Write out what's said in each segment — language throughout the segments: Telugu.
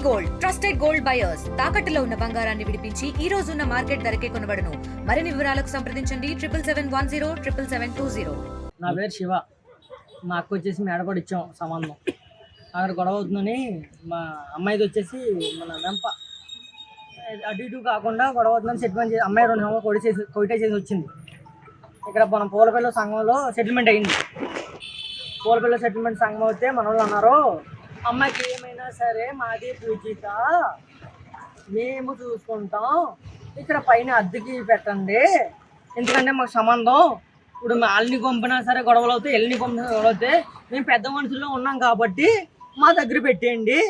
గోల్డ్ ట్రస్టెడ్ గోల్డ్ బయర్స్ తాకట్టులో ఉన్న బంగారాన్ని విడిపించి ఈ రోజు ఉన్న మార్కెట్ ధరకే కొనబడును. మరిన్ని వివరాలకు సంప్రదించండి 7771077720. నా పేరు శివ. మా అక్క వచ్చేసి మేడపడి ఇచ్చాం సంబంధం. అక్కడ గొడవ అవుతుందని మా అమ్మాయిది వచ్చేసి మన వెంప అటు ఇటు కాకుండా గొడవ అవుతుందని సెటిల్మెంట్ చేసి అమ్మాయి 2 సంవత్సరాలు కొయిటే చేసి వచ్చింది. ఇక్కడ మన పూలపల్లి సంఘంలో సెటిల్మెంట్ అయింది. పూలపల్లి సెటిల్మెంట్ సంఘం అయితే మన వాళ్ళు అన్నారు, అమ్మాయికి ఏమైనా సరే మాది పూజిత, మేము చూసుకుంటాం, ఇక్కడ పైన అద్దెకి పెట్టండి, ఎందుకంటే మాకు సంబంధం. ఇప్పుడు వాళ్ళని పంపినా సరే గొడవలు అవుతాయి, ఎల్ని పంపినా గొడవలు అవుతాయి, మేము పెద్ద మనుషుల్లో ఉన్నాం కాబట్టి మా దగ్గర పెట్టేయండి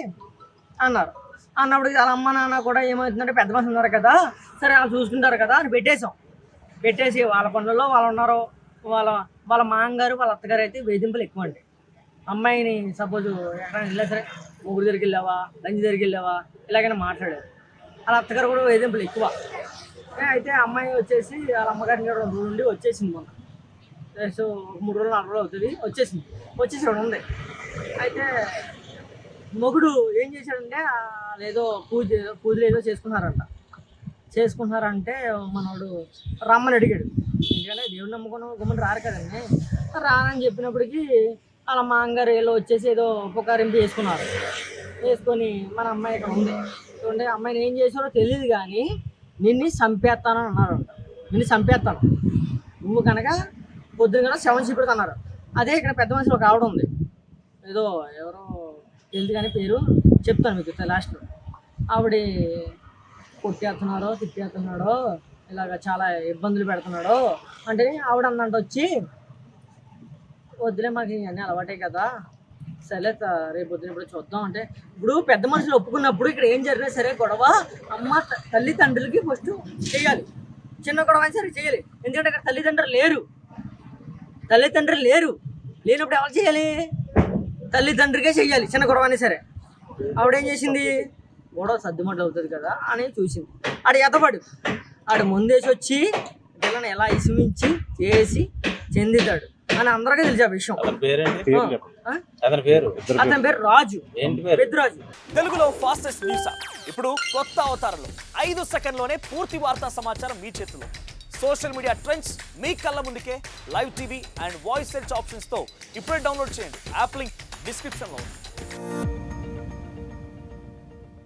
అన్నారు. అన్నప్పుడు వాళ్ళ అమ్మ నాన్న కూడా ఏమవుతుందంటే పెద్ద మనుషులు ఉన్నారు కదా, సరే వాళ్ళు చూసుకుంటారు కదా అని పెట్టేసాం. పెట్టేసి వాళ్ళ పనులలో వాళ్ళు ఉన్నారు. వాళ్ళ మామగారు వాళ్ళ అత్తగారు అయితే వేధింపులు ఎక్కువ అండి. అమ్మాయిని సపోజ్ ఎక్కడైనా వెళ్ళా సరే ముగ్గురు దగ్గరికి వెళ్ళావా, లంచ్ దగ్గరికి వెళ్ళావా, ఇలాగైనా మాట్లాడారు. వాళ్ళ అత్తగారు కూడా వేధింపులు ఎక్కువ. అయితే అమ్మాయి వచ్చేసి వాళ్ళ అమ్మగారిని 2 రోజులు నుండి వచ్చేసింది. మొన్న సో 3 రోజులు 4 రోజులు అవుతుంది వచ్చేసి ఇక్కడ ఉంది. అయితే మొగుడు ఏం చేశాడంటే ఏదో పూజలు ఏదో చేసుకుంటున్నారంటే మనోడు రమ్మని అడిగాడు. ఎందుకంటే దేవుడు నమ్ముకున్న గమ్మని రారు కదండి. రానని చెప్పినప్పటికీ వాళ్ళ మామగారు ఏదో వచ్చేసి ఏదో ఉపకారింపు వేసుకొని మన అమ్మాయి ఇక్కడ ఉంది. చూడండి, అమ్మాయిని ఏం చేసారో తెలియదు కానీ నిన్ను చంపేస్తానని అన్నారు. నిన్ను చంపేస్తాను, నువ్వు కనుక పొద్దున కనుక 7 చీపుడు అన్నారు. అదే ఇక్కడ పెద్ద మనిషిలో ఒక ఆవిడ ఉంది, ఏదో ఎవరో తెలియదు కానీ పేరు చెప్తాను మీకు లాస్ట్లో. ఆవిడ కొట్టేస్తున్నాడో తిట్టేస్తున్నాడో ఇలాగ చాలా ఇబ్బందులు పెడుతున్నాడో అంటే ఆవిడ అన్నంట వచ్చి, వద్దులే మాకు ఇవన్నీ అలవాటే కదా, సరే రేపు పొద్దున ఇప్పుడు చూద్దాం అంటే. ఇప్పుడు పెద్ద మనుషులు ఒప్పుకున్నప్పుడు ఇక్కడ ఏం జరిగినా సరే గొడవ అమ్మ తల్లిదండ్రులకి ఫస్ట్ చేయాలి. చిన్న గొడవ అయినా సరే చేయాలి, ఎందుకంటే ఇక్కడ తల్లిదండ్రులు లేరు. లేనప్పుడు ఎవరు చేయాలి? తల్లిదండ్రులకే చెయ్యాలి చిన్న గొడవ అయినా సరే. ఆవిడేం చేసింది, గొడవ సర్దుమట్లు అవుతుంది కదా అని చూసింది. ఆడు ముందేసి వచ్చి పిల్లని ఎలా ఇసుమించి చేసి చెందుతాడు అని అందరికీ తెలిసే విషయం. అతని పేరు రాజు, పెద్దరాజు. తెలుగులో ఫాస్టెస్ట్ న్యూస్ ఇప్పుడు కొత్త అవతారంలో 5 సెకండ్లోనే పూర్తి వార్తా సమాచారం మీ చేతిలో. సోషల్ మీడియా ట్రెండ్స్ మీ కళ్ళ ముందుకే live TV and voice search options తో ఇప్పుడే డౌన్లోడ్ చేయండి. యాప్ లింక్ డిస్క్రిప్షన్లో ఉంది.